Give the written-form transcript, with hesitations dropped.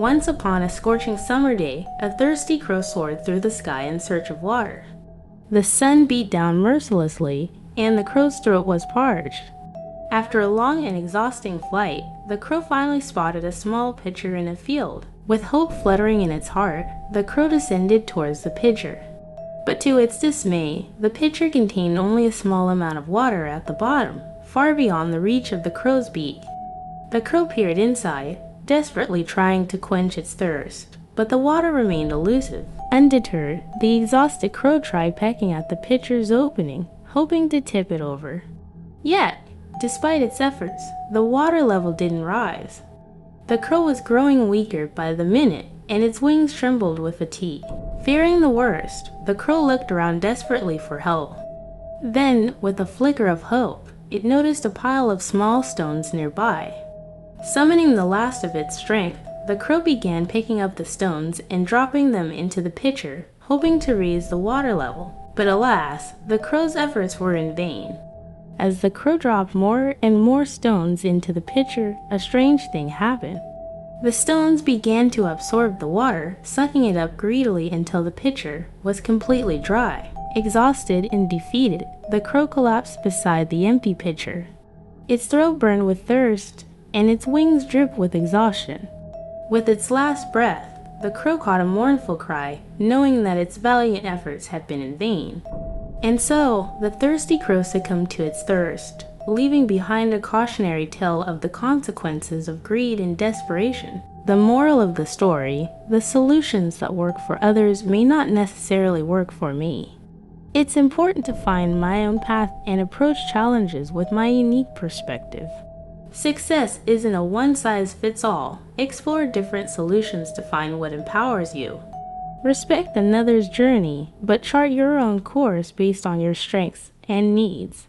Once upon a scorching summer day, a thirsty crow soared through the sky in search of water. The sun beat down mercilessly, and the crow's throat was parched. After a long and exhausting flight, the crow finally spotted a small pitcher in a field. With hope fluttering in its heart, the crow descended towards the pitcher. But to its dismay, the pitcher contained only a small amount of water at the bottom, far beyond the reach of the crow's beak. The crow peered inside, desperately trying to quench its thirst, but the water remained elusive. Undeterred, the exhausted crow tried pecking at the pitcher's opening, hoping to tip it over. Yet, despite its efforts, the water level didn't rise. The crow was growing weaker by the minute, and its wings trembled with fatigue. Fearing the worst, the crow looked around desperately for help. Then, with a flicker of hope, it noticed a pile of small stones nearby. Summoning the last of its strength, the crow began picking up the stones and dropping them into the pitcher, hoping to raise the water level. But alas, the crow's efforts were in vain. As the crow dropped more and more stones into the pitcher, a strange thing happened. The stones began to absorb the water, sucking it up greedily until the pitcher was completely dry. Exhausted and defeated, the crow collapsed beside the empty pitcher. Its throat burned with thirst, and its wings dripped with exhaustion. With its last breath, the crow caught a mournful cry, knowing that its valiant efforts had been in vain. And so, the thirsty crow succumbed to its thirst, leaving behind a cautionary tale of the consequences of greed and desperation. The moral of the story: the solutions that work for others may not necessarily work for me. It's important to find my own path and approach challenges with my unique perspective. Success isn't a one-size-fits-all. Explore different solutions to find what empowers you. Respect another's journey, but chart your own course based on your strengths and needs.